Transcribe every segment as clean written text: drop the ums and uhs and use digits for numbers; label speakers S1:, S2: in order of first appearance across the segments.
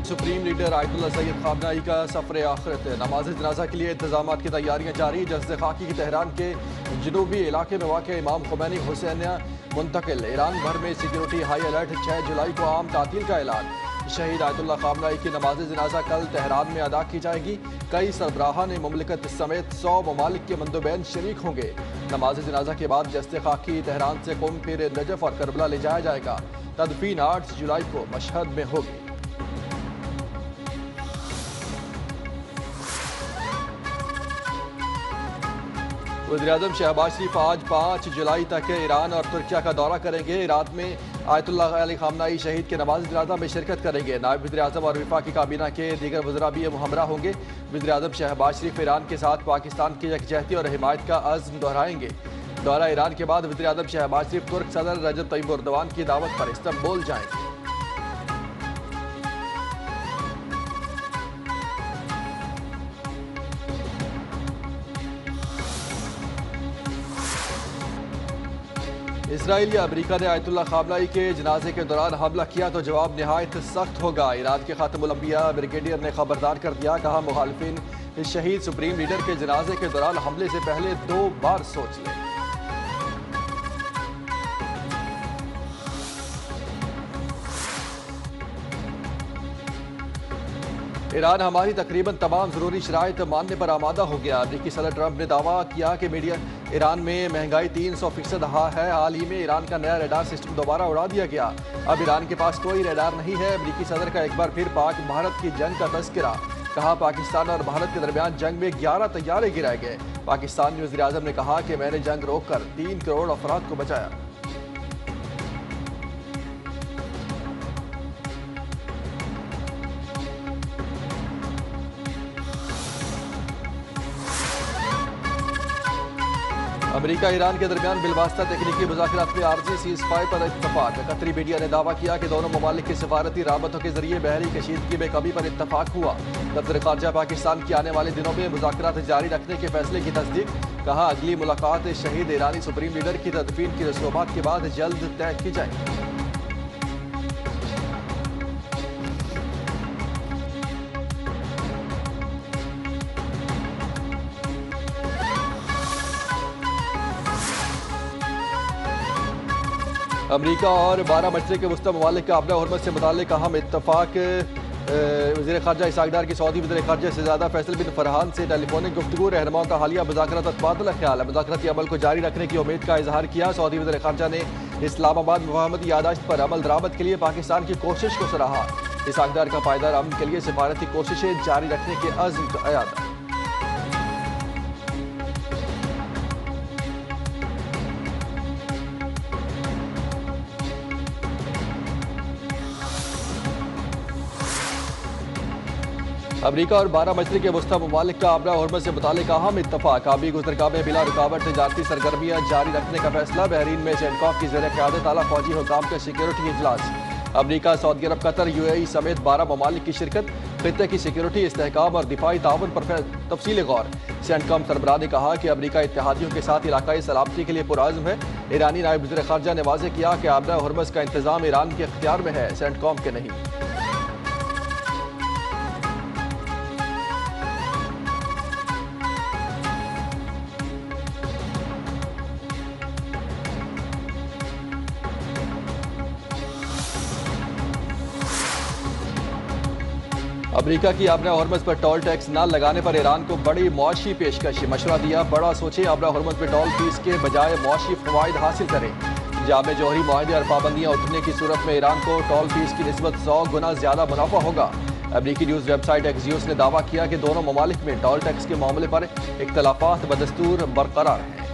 S1: Supreme leader Ayatollah Syed Khamenei का सफर आखिरत। नमाज जनाजा के लिए इंतजाम की तैयारियां जारी। जस्द खाकी की तेहरान के जनूबी इलाके में वाक़ इमाम खुमैनी हुसैनिया मुंतकिल। ईरान भर में सिक्योरिटी हाई अलर्ट। 6 जुलाई को आम तातील का ऐलान। शहीद आयतुल्लाह खामनेई की नमाज जनाजा कल तेहरान में अदा की जाएगी। कई सरबराहान मुमलिकत समेत 100 ममालिक के मंदोबैन शरीक होंगे। नमाज जनाजा के बाद जस्द खाकी तेहरान से कुम फिर नजफ और करबला ले जाया जाएगा। तदफीन 8 जुलाई को मशहद में होगी। वज़ीर-ए-आज़म शहबाज शरीफ आज 5 जुलाई तक ईरान और तुर्किया का दौरा करेंगे। रात में आयतुल्लाह अली खामनेई शहीद के नमाज जनाजा में शिरकत करेंगे। नायब वज़ीर-ए-आज़म और वफाकी काबीना के दीगर वज़रा भी हमरा होंगे। वज़ीर-ए-आज़म शहबाज शरीफ ईरान के साथ पाकिस्तान की यकजहती और हिमायत का अज़्म दोहराएंगे। दौरा ईरान के बाद वज़ीर-ए-आज़म शहबाज शरीफ तुर्क सदर रजब तय्यिब एर्दोगान की दावत पर इस्तांबुल जाएंगे। इसराइल या अमेरिका ने आयतुल्लाह खामनेई के जनाजे के दौरान हमला किया तो जवाब निहायत सख्त होगा। ईरान के खातमुल अंबिया ब्रिगेडियर ने खबरदार कर दिया। कहा, मुखालिफिन शहीद सुप्रीम लीडर के जनाजे के दौरान हमले से पहले 2 बार सोच लें। ईरान हमारी तकरीबन तमाम जरूरी शराइत मानने पर आमादा हो गया। अमेरिकी सदर ट्रंप ने दावा किया कि मीडिया ईरान में महंगाई 300% है। हाल ही में ईरान का नया रडार सिस्टम दोबारा उड़ा दिया गया। अब ईरान के पास कोई रडार नहीं है। अमेरिकी सदर का एक बार फिर पाक भारत की जंग का तस्करा। कहा, पाकिस्तान और भारत के दरमियान जंग में 11 तैयारे गिराए गए। पाकिस्तानी वज़ीर-ए-आज़म ने कहा कि मैंने जंग रोककर 3 करोड़ अफराद को बचाया। अमेरिका ईरान के दरमियान बिलवास्ता तकनीकी मुज़ाकरात में आर्जी सीज़ फायर पर इत्तफाक। कतरी मीडिया ने दावा किया कि दोनों ममालिक की सफारती राबतों के जरिए बहरी कशीदगी में कमी पर इत्तफाक हुआ। दफ्तर खारजा पाकिस्तान की आने वाले दिनों में मुज़ाकरात जारी रखने के फैसले की तस्दीक। कहा, अगली मुलाकात शहीद ईरानी सुप्रीम लीडर की तदफीन की रसूमात के बाद जल्द तय की जाएगी। अमरीका और 12 मशरक़ के वस्ती ममालिक का अपना हुर्मत से मुताल्लिक़ अहम इत्तफाक। वज़ीर ख़ारजा इसाक़दार की सऊदी वज़ीर ख़ारजा शहज़ादा फैसल बिन फरहान से टेलीफोनिक गुफ्तगू। रहनुमाओं का हालिया मुज़ाकरात पर तबादला ख्याल। मुज़ाकराती अमल को जारी रखने की उम्मीद का इजहार किया। सऊदी वज़ीर ख़ारजा ने इस्लामाबाद मुफाहमती यादाश्त पर अमल दरामद के लिए पाकिस्तान की कोशिश को सराहा। इसाक़दार का पायदार अमन के लिए सिफारती कोशिशें जारी रखने के अज़्म का अयादा। अमरीका और 12 मशरक़ के वस्ती ममालिक का अपना हुर्मत से मुताल्लिक़ अहम इत्तफाक। आबी गुज़रगाह में बिला रुकावट तजारती सरगर्मियाँ जारी रखने का फैसला। बहरीन में सेंटकॉफ की ज़ेर क़यादत आला फौजी हुकाम का सिक्योरिटी इजलास। अमरीका, सऊदी अरब, कतर, UAE समेत 12 ममालिक की शिरकत। खित्ते की सिक्योरिटी, इस्तेहकाम और दिफाई ताउन पर तफसीली गौर। सेंटकॉम सरबराह ने कहा कि अमरीका इत्तेहादियों के साथ इलाकाई सलामती के लिए पुरअज़्म है। ईरानी नायब वज़ीर ख़ारजा ने वाज़ेह किया कि अपना हुर्मत का इंतज़ाम ईरान के इख्तियार में है, सेंटकॉम के नहीं। अमरीका की अपना हुर्मत पर टोल टैक्स न लगाने पर ईरान को बड़ी मुआशी पेशकश। मशवरा दिया, बड़ा सोचे, अपना हुर्मत पर टोल फीस के बजाय मुआशी फ़वाइद हासिल करें। जामे जोहरी माहदे और पाबंदियाँ उठने की सूरत में ईरान को टोल फीस की निस्बत 100 गुना ज़्यादा मुनाफा होगा। अमरीकी न्यूज़ वेबसाइट एक्सियोस ने दावा किया कि दोनों ममालिक में टोल टैक्स के मामले पर इख्तलाफात बदस्तूर बरकरार हैं।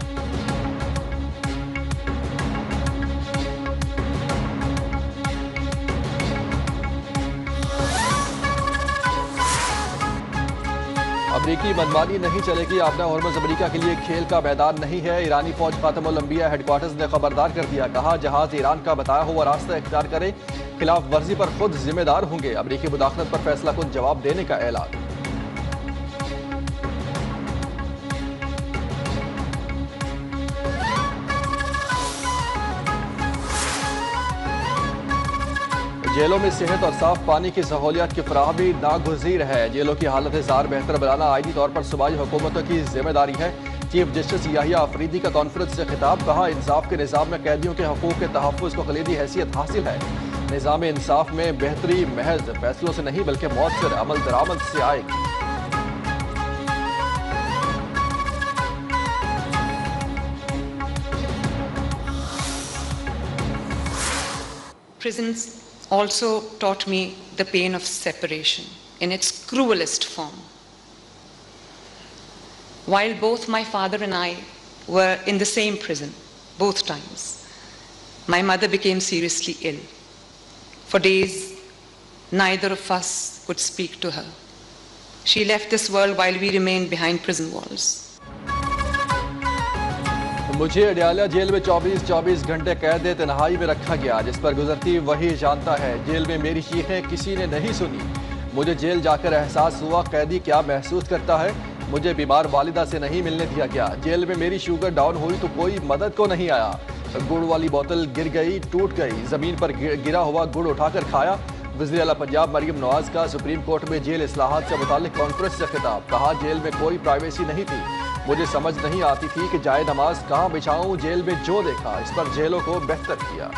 S1: अमरीकी मनमानी नहीं चलेगी। अपना हुर्मत अमरीका के लिए खेल का मैदान नहीं है। ईरानी फौज खातमुल अंबिया हेडक्वार्टर्स ने खबरदार कर दिया। कहा, जहाज ईरान का बताया हुआ रास्ता इख्तियार करे, खिलाफ वर्जी पर खुद जिम्मेदार होंगे। अमरीकी मुदाखलत पर फैसला खुद जवाब देने का ऐलान। जेलों में सेहत और साफ पानी की सहूलियत की फराहमी नागुज़ीर है। जेलों की हालत ज़ार बेहतर बनाना आईनी तौर पर सूबाई हुकूमतों की जिम्मेदारी है। चीफ जस्टिस याहिया अफरीदी का कॉन्फ्रेंस से खिताब, कहा इंसाफ के निज़ाम में कैदियों के हकूक़ के तहफ़्फ़ुज़ को कलीदी हैसियत हासिल है। निज़ाम इंसाफ में बेहतरी महज फैसलों से नहीं बल्कि मौसर अमल दरामद से आएगी।
S2: Prisons also taught me the pain of separation in its cruelest form. While both my father and I were in the same prison, both times, my mother became seriously ill. For days, neither of us could speak to her. She left this world while we remained behind prison walls.
S1: मुझे Adiala jail में 24 घंटे कैद तन्हाई में रखा गया, जिस पर गुजरती वही जानता है। जेल में मेरी चीखें किसी ने नहीं सुनी। मुझे जेल जाकर एहसास हुआ कैदी क्या महसूस करता है। मुझे बीमार वालिदा से नहीं मिलने दिया गया। जेल में मेरी शुगर डाउन हुई तो कोई मदद को नहीं आया। गुड़ वाली बोतल गिर गई, टूट गई। ज़मीन पर गिरा हुआ गुड़ उठाकर खाया। वज़ीर आला पंजाब मरीम नवाज का सुप्रीम कोर्ट में जेल इस्लाहात से मुताल्लिक कॉन्फ्रेंस से खिताब, कहा जेल में कोई प्राइवेसी नहीं थी। मुझे समझ नहीं आती थी कि जाए नमाज कहाँ बिछाऊं। जेल में जो देखा इस पर जेलों को बेहतर किया।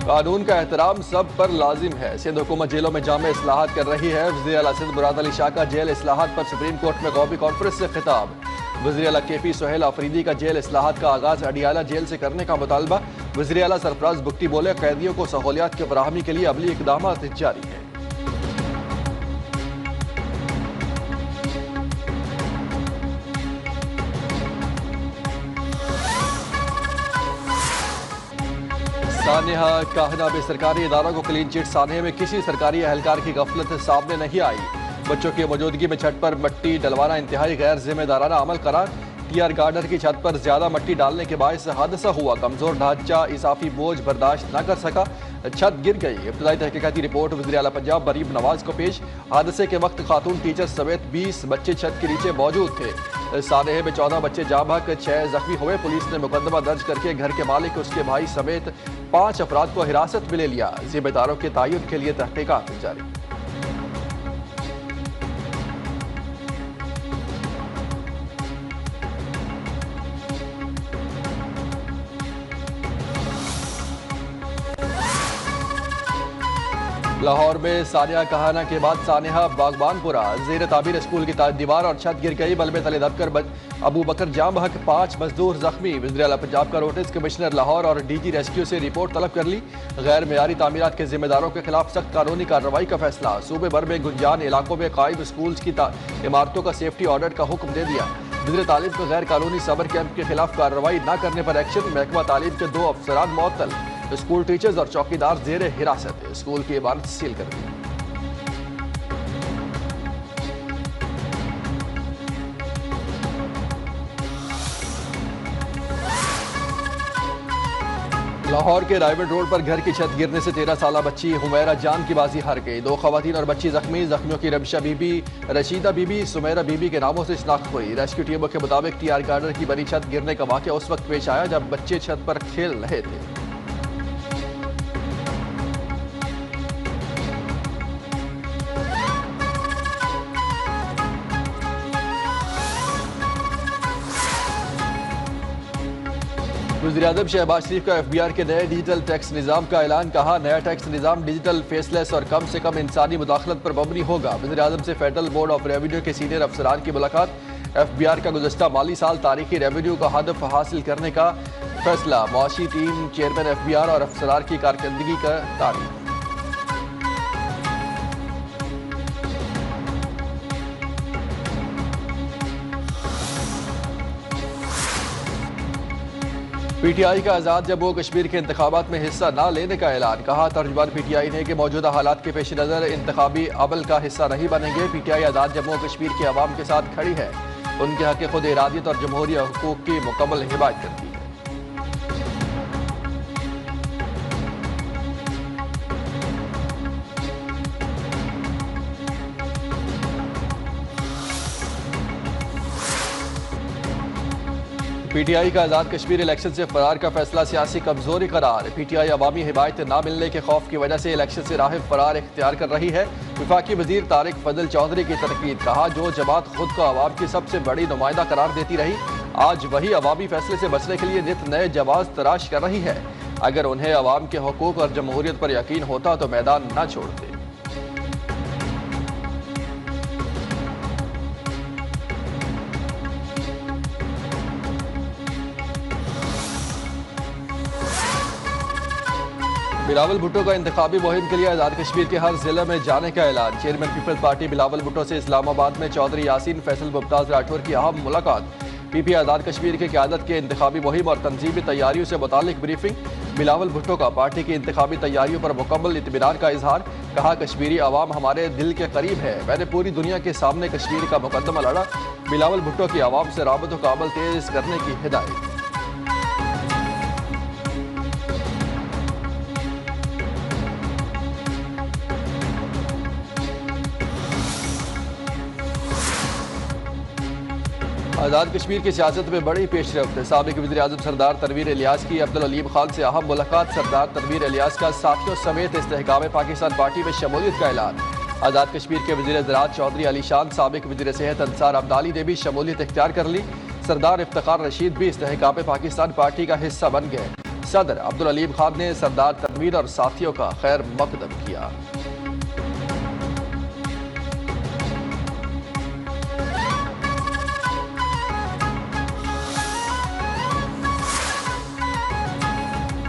S1: कानून का एहतराम सब पर लाजिम है। सिंध हुकूमत जेलों में जामे इस्लाहात कर रही है। वज़ीर आला सिंध मुराद अली शाह का जेल इस्लाहात पर सुप्रीम कोर्ट में कौमी कॉन्फ्रेंस से खिताब। वज़ीर आला KP सुहेल अफरीदी का जेल इस्लाहात का आगाज अडियाला जेल से करने का मुतालबा। वज़ीर आला सरफराज बुगटी बोले कैदियों को सहूलियात की फराहमी के लिए अमली इक़दाम जारी है। सानिहा काहना में सरकारी इदारों को क्लीन चिट, सानिया में किसी सरकारी एहलकार की गफलत सामने नहीं आई। बच्चों की मौजूदगी में छत पर मट्टी डलवाना इंतहाई गैर जिम्मेदाराना अमल करार। TR गार्डर की छत पर ज्यादा मट्टी डालने के बायस हादसा हुआ। कमजोर ढांचा इजाफी बोझ बर्दाश्त न कर सका, छत गिर गई। इब्तदाई तहकीकाती रिपोर्ट वज़ीर आला पंजाब मरीम नवाज को पेश। हादसे के वक्त खातून टीचर समेत 20 बच्चे छत के नीचे मौजूद थे। सानेहे में 14 बच्चे जाँ बहक, 6 जख्मी हुए। पुलिस ने मुकदमा दर्ज करके घर के मालिक, उसके भाई समेत 5 अफराद को हिरासत में ले लिया। जिम्मेदारों के तयन के लिए तहकीकात जारी। लाहौर में सानिया कहाना के बाद सानिहा बागबानपुरा ज़ेर ताबीर स्कूल की दीवार और छत गिर गई। मलबे तले दबकर अबू बकर जाम बहक, 5 मजदूर जख्मी। वज़ीर आला पंजाब का नोटिस कमिश्नर लाहौर और DG रेस्क्यू से रिपोर्ट तलब कर ली। गैर मेयारी तामीरात के जिम्मेदारों के खिलाफ सख्त कानूनी कार्रवाई का फैसला। सूबे भर में गुंजान इलाकों में कायम स्कूल की इमारतों का सेफ्टी ऑडिट का हुक्म दे दिया। वज़ीर तालीम को गैर कानूनी समर कैंप के खिलाफ कार्रवाई न करने पर एक्शन। महकमा तालीम के 2 अफसरान मुअत्तल। स्कूल टीचर्स और चौकीदार जेर हिरासत। स्कूल की इमारत सील कर दी। लाहौर के रायवेड रोड पर घर की छत गिरने से 13 साला बच्ची हुमैरा जान की बाजी हार गई। 2 खवातीन और बच्ची जख्मी। जख्मियों की रबिशा बीबी, रशीदा बीबी, सुमेरा बीबी के नामों से शिनाख्त हुई। रेस्क्यू टीमों के मुताबिक TR गार्डर की बनी छत गिरने का वाकया उस वक्त पेश आया जब बच्चे छत पर खेल रहे थे। वज़ीर-ए-आज़म शहबाज शरीफ का FBR के नए डिजिटल टैक्स निज़ाम का ऐलान, कहा नया टैक्स निज़ाम डिजिटल, फेसलेस और कम से कम इंसानी मुदाखलत पर मबनी होगा। वज़ीर-ए-आज़म से फेडरल बोर्ड ऑफ रेवेन्यू के सीनियर अफसरान की मुलाकात। FBR का गुज़श्ता माली साल तारीखी रेवेन्यू का हदफ हासिल करने का फैसला। मुआशी टीम चेयरमैन FBR और अफसरान की कारकर्दगी का तारीफ। PTI का आज़ाद जम्मू कश्मीर के इंतखाबात में हिस्सा न लेने का ऐलान, कहा तर्जुमान PTI ने कि मौजूदा हालात के पेश नज़र इंतखाबी अमल का हिस्सा नहीं बनेंगे। PTI आज़ाद जम्मू कश्मीर के अवाम के साथ खड़ी है, उनके हक़ खुद इरादियत और जमहूरी हुकूक की मुकम्मल हिमायत करती है। PTI का आज़ाद कश्मीर इलेक्शन से फरार का फैसला सियासी कमजोरी करार। PTI अवामी हिमायत न मिलने के खौफ की वजह से इलेक्शन से राह फरार इख्तियार कर रही है। वफाकी वजीर तारिक फजल चौधरी की तनकीद, कहा जो जमात खुद को अवाम की सबसे बड़ी नुमाइंदा करार देती रही, आज वही अवामी फैसले से बचने के लिए नित नए जवाब तलाश कर रही है। अगर उन्हें अवाम के हकूक और जमहूरियत पर यकीन होता तो मैदान न छोड़ते। बिलावल भुट्टो का इंतखाबी मुहिम के लिए आज़ाद कश्मीर के हर जिले में जाने का ऐलान। चेयरमैन पीपल्स पार्टी बिलावल भुट्टो से इस्लामाबाद में चौधरी यासीन फैसल मुमताज राठौर की अहम मुलाकात। PP आज़ाद कश्मीर की क़यादत के इंतखाबी मुहिम और तंजीमी तैयारियों से मुतालिक ब्रीफिंग। बिलावल भुट्टो का पार्टी की इंतखाबी तैयारियों पर मुकम्मल इत्मीनान का इजहार। कहा कश्मीरी अवाम हमारे दिल के करीब है, मैंने पूरी दुनिया के सामने कश्मीर का मुकदमा लड़ा। बिलावल भुट्टो की अवाम से राबतों का अमल तेज करने की हिदायत। आज़ाद कश्मीर की सियासत में बड़ी पेशरफ्त। साबिक वज़ीर आज़म सरदार तनवीर इलियास की अब्दुल अलीम खान से अहम मुलाकात। सरदार तनवीर इलियास का साथियों समेत इस्तेहकाम पाकिस्तान पार्टी में शमूलियत का ऐलान। आज़ाद कश्मीर के वज़ीर ज़राअत चौधरी अली शान, साबिक वज़ीर सेहत अंसार अब्दाली ने भी शमूलियत इख्तियार कर ली। सरदार इफ्तिखार रशीद भी इस्तेहकाम पाकिस्तान पार्टी का हिस्सा बन गए। सदर अब्दुल अलीम खान ने सरदार तनवीर और साथियों का खैर मकदम किया।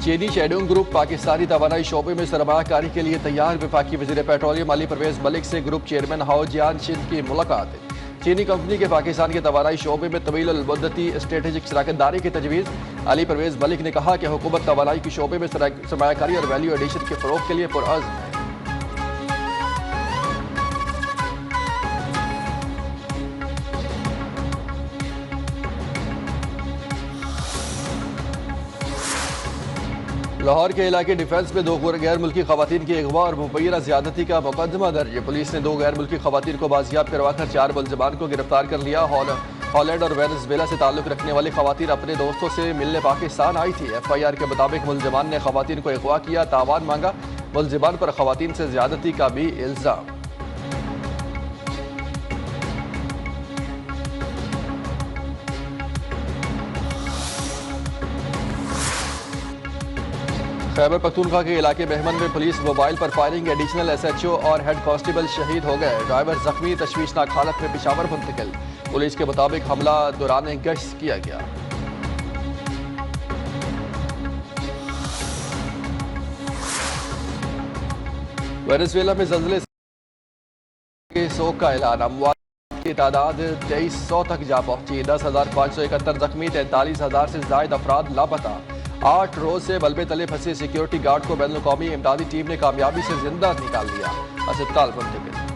S1: चीनी शेडोंग ग्रुप पाकिस्तानी तवानाई शोबे में सरमाकारी के लिए तैयार। वफाकी वज़ीर पेट्रोलियम अली परवेज मलिक से ग्रुप चेयरमैन हाओ जियान शिन की मुलाकात। चीनी कंपनी के पाकिस्तान के तवानाई शोबे में तवील मुद्दती स्ट्रेटेजिक शराकतदारी की तजवीज़। अली परवेज मलिक ने कहा कि हुकूमत तवानाई के शोबे में सरमाकारी और वैल्यू एडिशन के फ़रोग़ के लिए पुरअज़्म है। लाहौर के इलाके डिफेंस में 2 गैर मुल्की खवातीन की अगवा और मुबैना ज़्यादती का मुकदमा दर्ज। पुलिस ने 2 गैर मुल्की खवातीन को बाजियाब करवाकर 4 मुलज़मान को गिरफ्तार कर लिया। हॉलैंड और वेनेज़ुएला से ताल्लुक़ रखने वाली खवातीन अपने दोस्तों से मिलने पाकिस्तान आई थी। FIR के मुताबिक मुलज़मान ने खवातीन को अगवा किया, तावान मांगा। मुलज़मान पर खवातीन से ज़्यादती का भी इल्ज़ाम। खैबर पख्तूनख्वा के इलाके मेहमन में पुलिस मोबाइल पर फायरिंग। एडिशनल SHO और हेड कांस्टेबल शहीद हो गए। ड्राइवर जख्मी, तशवीशनाक हालत में पेशावर मुंतकिल। पुलिस के मुताबिक हमला दौरान गश्त किया गया। वेनेज़ुएला में ज़ल्ज़ले के सोग का ऐलान। अमवात की तादाद 2300 तक जा पहुंची। 10,571 जख्मी, 43,000 से ज़ायद अफराद लापता। 8 रोज से मलबे तले फंसे सिक्योरिटी गार्ड को बैनुल-अक़वामी इमदादी टीम ने कामयाबी से जिंदा निकाल लिया। अस्पताल मुंतकिल।